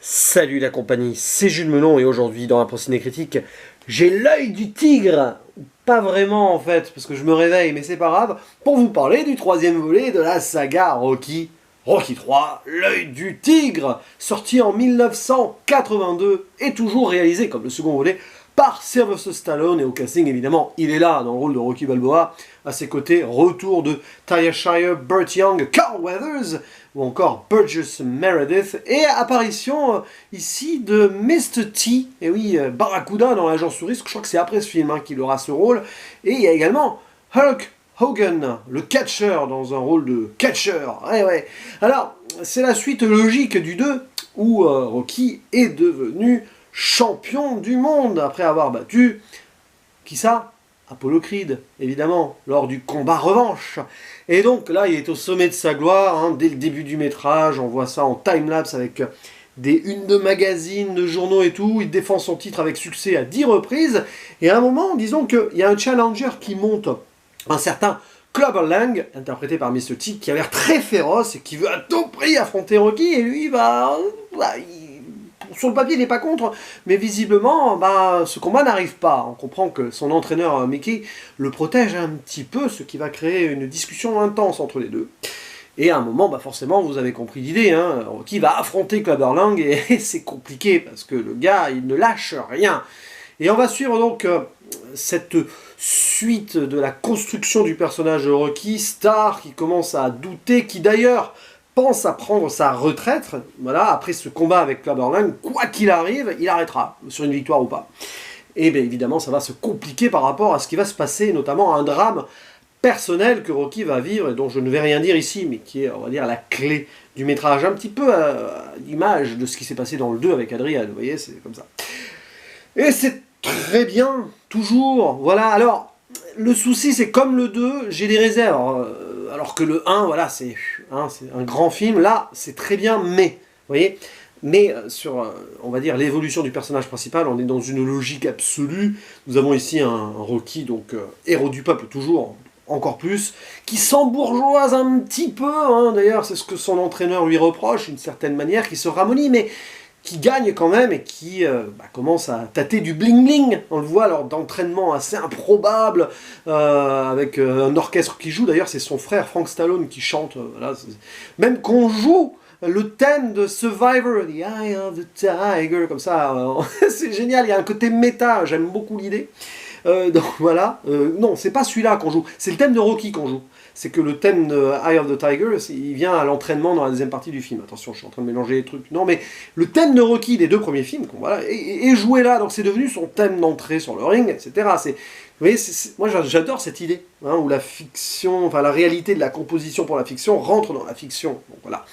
Salut la compagnie, c'est Jules Melon et aujourd'hui dans la Procédé Critique, j'ai l'œil du tigre. Pas vraiment en fait, parce que je me réveille, mais c'est pas grave, pour vous parler du troisième volet de la saga Rocky. Rocky 3, l'œil du tigre, sorti en 1982 et toujours réalisé comme le second volet par Sylvester Stallone, et au casting évidemment il est là dans le rôle de Rocky Balboa. À ses côtés, retour de Talia Shire, Burt Young, Carl Weathers ou encore Burgess Meredith, et apparition ici de Mr. T, et oui, Barracuda dans l'agent Souris, je crois que c'est après ce film qu'il aura ce rôle, et il y a également Hulk Hogan, le catcheur, dans un rôle de catcheur. Ouais, ouais. Alors, c'est la suite logique du 2, où Rocky est devenu champion du monde, après avoir battu, qui ça ? Apollo Creed, évidemment, lors du combat revanche. Et donc là, il est au sommet de sa gloire, dès le début du métrage, on voit ça en time-lapse avec des unes de magazines, de journaux et tout, il défend son titre avec succès à 10 reprises, et à un moment, disons qu'il y a un challenger qui monte, un certain Clubber Lang, interprété par Mr. T, qui a l'air très féroce et qui veut à tout prix affronter Rocky, et lui, sur le papier, il n'est pas contre, mais visiblement, ce combat n'arrive pas. On comprend que son entraîneur Mickey le protège un petit peu, ce qui va créer une discussion intense entre les deux. Et à un moment, forcément, vous avez compris l'idée, Rocky va affronter Clubber Lang, et c'est compliqué, parce que le gars, il ne lâche rien. Et on va suivre donc cette suite de la construction du personnage de Rocky, Star, qui commence à douter, qui d'ailleurs pense à prendre sa retraite, voilà, après ce combat avec Clubber Lang, quoi qu'il arrive, il arrêtera, sur une victoire ou pas. Et bien évidemment, ça va se compliquer par rapport à ce qui va se passer, notamment un drame personnel que Rocky va vivre, et dont je ne vais rien dire ici, mais qui est, on va dire, la clé du métrage, un petit peu à l'image de ce qui s'est passé dans le 2 avec Adrian, vous voyez, c'est comme ça. Et c'est très bien, toujours, voilà, alors, le souci, c'est comme le 2, j'ai des réserves, alors que le 1, voilà, c'est un grand film, là, c'est très bien, mais, vous voyez, mais sur, on va dire, l'évolution du personnage principal, on est dans une logique absolue. Nous avons ici un Rocky, donc héros du peuple, toujours, encore plus, qui s'embourgeoise un petit peu, d'ailleurs, c'est ce que son entraîneur lui reproche, d'une certaine manière, qui se ramollit, mais qui gagne quand même et qui commence à tâter du bling-bling. On le voit lors d'entraînements assez improbables, avec un orchestre qui joue. D'ailleurs, c'est son frère Frank Stallone qui chante. Voilà, même qu'on joue le thème de Survivor, The Eye of the Tiger, comme ça. C'est génial, il y a un côté méta, j'aime beaucoup l'idée. Donc voilà, non, c'est pas celui-là qu'on joue, c'est le thème de Rocky qu'on joue. C'est que le thème de Eye of the Tiger, il vient à l'entraînement dans la deuxième partie du film. Attention, je suis en train de mélanger les trucs. Non, mais le thème de Rocky des deux premiers films, voilà, est joué là, donc c'est devenu son thème d'entrée sur le ring, etc. Vous voyez, moi j'adore cette idée, où la fiction, enfin la réalité de la composition pour la fiction rentre dans la fiction. Donc voilà.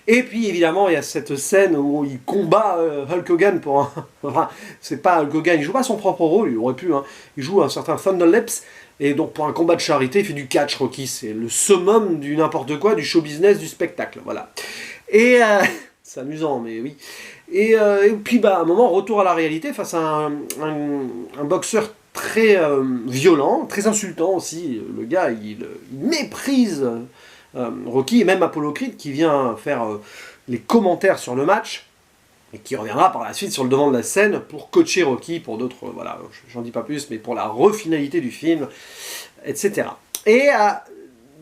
Et puis évidemment, il y a cette scène où il combat Hulk Hogan pour un... Enfin, c'est pas Hulk Hogan, il joue pas son propre rôle, il aurait pu, il joue un certain Thunder Lips, et donc pour un combat de charité, il fait du catch, Rocky, c'est le summum du n'importe quoi, du show business, du spectacle, voilà. Et c'est amusant, mais oui. Et puis à un moment, retour à la réalité, face à un boxeur très violent, très insultant aussi, le gars, il méprise... Rocky, et même Apollo Creed qui vient faire les commentaires sur le match et qui reviendra par la suite sur le devant de la scène pour coacher Rocky pour d'autres, voilà, j'en dis pas plus, mais pour la refinalité du film, etc. Et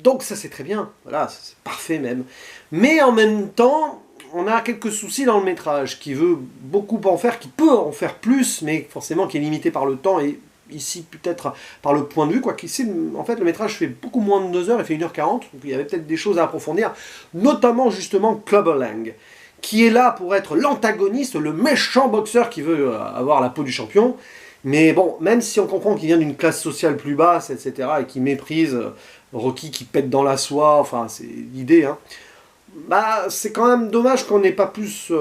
donc ça c'est très bien, voilà, c'est parfait même. Mais en même temps, on a quelques soucis dans le métrage, qui veut beaucoup en faire, qui peut en faire plus, mais forcément qui est limité par le temps et ici peut-être par le point de vue, qu'ici en fait le métrage fait beaucoup moins de 2 heures, il fait 1h40, donc il y avait peut-être des choses à approfondir, notamment justement Clubber Lang, qui est là pour être l'antagoniste, le méchant boxeur qui veut avoir la peau du champion, mais bon, même si on comprend qu'il vient d'une classe sociale plus basse, etc., et qu'il méprise Rocky qui pète dans la soie, enfin c'est l'idée, c'est quand même dommage qu'on n'ait pas plus,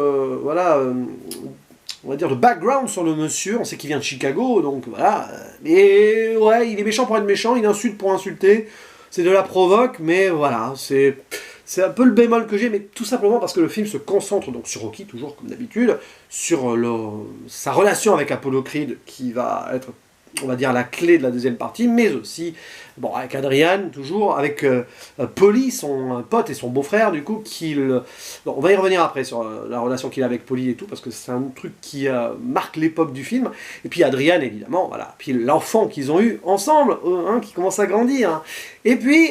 on va dire, le background sur le monsieur. On sait qu'il vient de Chicago, donc voilà. Mais ouais, il est méchant pour être méchant, il insulte pour insulter. C'est de la provoque, mais voilà, c'est un peu le bémol que j'ai, mais tout simplement parce que le film se concentre donc sur Rocky, toujours comme d'habitude, sur sa relation avec Apollo Creed, qui va être on va dire, la clé de la deuxième partie, mais aussi, bon, avec Adrian, toujours, avec Polly, son pote et son beau-frère, du coup, bon, on va y revenir après sur la relation qu'il a avec Polly et tout, parce que c'est un truc qui marque l'époque du film, et puis Adrian, évidemment, voilà, puis l'enfant qu'ils ont eu ensemble, hein, qui commence à grandir, hein. Et puis,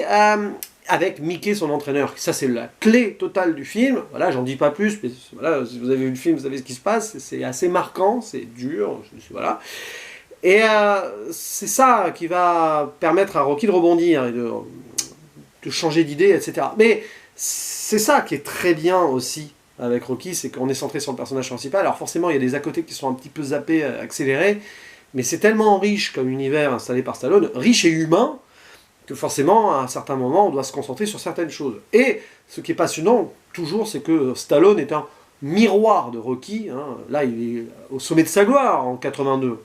avec Mickey, son entraîneur. Ça, c'est la clé totale du film. Voilà, j'en dis pas plus, mais voilà, si vous avez vu le film, vous savez ce qui se passe. C'est assez marquant, c'est dur, voilà. Et c'est ça qui va permettre à Rocky de rebondir et de changer d'idée, etc. Mais c'est ça qui est très bien aussi avec Rocky, c'est qu'on est centré sur le personnage principal. Alors forcément, il y a des à côté qui sont un petit peu zappés, accélérés, mais c'est tellement riche comme univers installé par Stallone, riche et humain, que forcément, à un certain moment, on doit se concentrer sur certaines choses. Et ce qui est passionnant, toujours, c'est que Stallone est un miroir de Rocky. Hein. Là, il est au sommet de sa gloire en 82,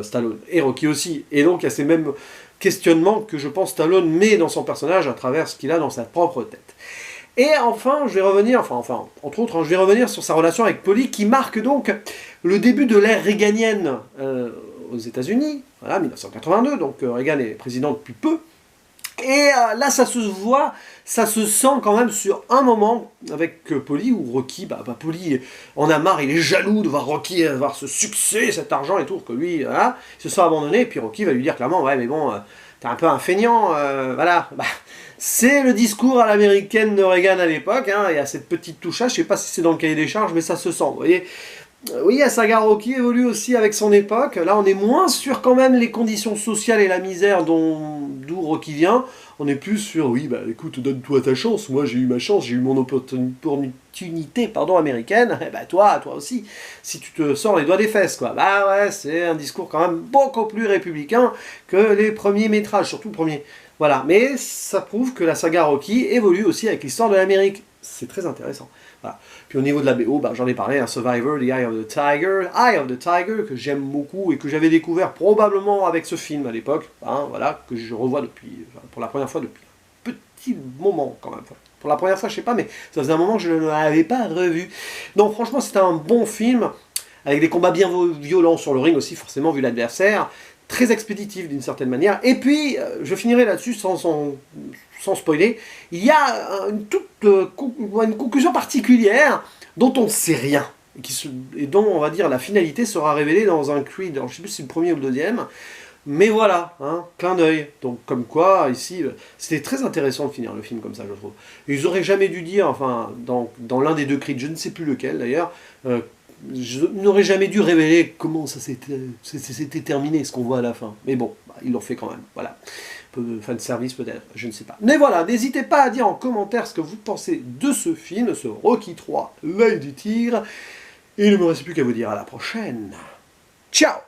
Stallone, et Rocky aussi. Et donc, il y a ces mêmes questionnements que je pense Stallone met dans son personnage à travers ce qu'il a dans sa propre tête. Et enfin, je vais revenir, entre autres, je vais revenir sur sa relation avec Polly, qui marque donc le début de l'ère réganienne aux États-Unis, voilà, 1982, donc Reagan est président depuis peu. Et là, ça se voit, ça se sent quand même sur un moment avec Polly, où Rocky, Polly en a marre, il est jaloux de voir Rocky avoir ce succès, cet argent et tout, que lui, voilà, il se sent abandonné, et puis Rocky va lui dire clairement, ouais, mais bon, t'es un peu un feignant, voilà. C'est le discours à l'américaine de Reagan à l'époque, hein, il y a cette petite touche là, je sais pas si c'est dans le cahier des charges, mais ça se sent, vous voyez. Oui, la saga Rocky évolue aussi avec son époque. Là, on est moins sur quand même les conditions sociales et la misère d'où Rocky vient. On est plus sur, oui, écoute, donne-toi ta chance. Moi, j'ai eu ma chance, j'ai eu mon opportunité américaine. Et toi aussi, si tu te sors les doigts des fesses, quoi. Ouais, c'est un discours quand même beaucoup plus républicain que les premiers métrages, surtout le premier. Voilà, mais ça prouve que la saga Rocky évolue aussi avec l'histoire de l'Amérique. C'est très intéressant. Voilà. Puis au niveau de la BO, j'en ai parlé, Survivor, The Eye of the Tiger, que j'aime beaucoup et que j'avais découvert probablement avec ce film à l'époque, voilà, que je revois pour la première fois depuis un petit moment quand même. Pour la première fois, je sais pas, mais ça faisait un moment que je ne l'avais pas revu. Donc franchement, c'était un bon film, avec des combats bien violents sur le ring aussi, forcément, vu l'adversaire, très expéditif d'une certaine manière. Et puis, je finirai là-dessus sans spoiler, il y a une conclusion particulière dont on ne sait rien, et dont, on va dire, la finalité sera révélée dans un Creed. Alors, je ne sais plus si c'est le premier ou le deuxième, mais voilà, clin d'œil. Donc, comme quoi, ici, c'était très intéressant de finir le film comme ça, je trouve. Et ils n'auraient jamais dû dire, dans l'un des deux Creed, je ne sais plus lequel d'ailleurs, je n'aurais jamais dû révéler comment ça s'était terminé, ce qu'on voit à la fin. Mais bon, ils l'ont fait quand même, voilà. Un peu de fanservice peut-être, je ne sais pas. Mais voilà, n'hésitez pas à dire en commentaire ce que vous pensez de ce film, ce Rocky 3, l'œil du tigre. Et il ne me reste plus qu'à vous dire à la prochaine. Ciao!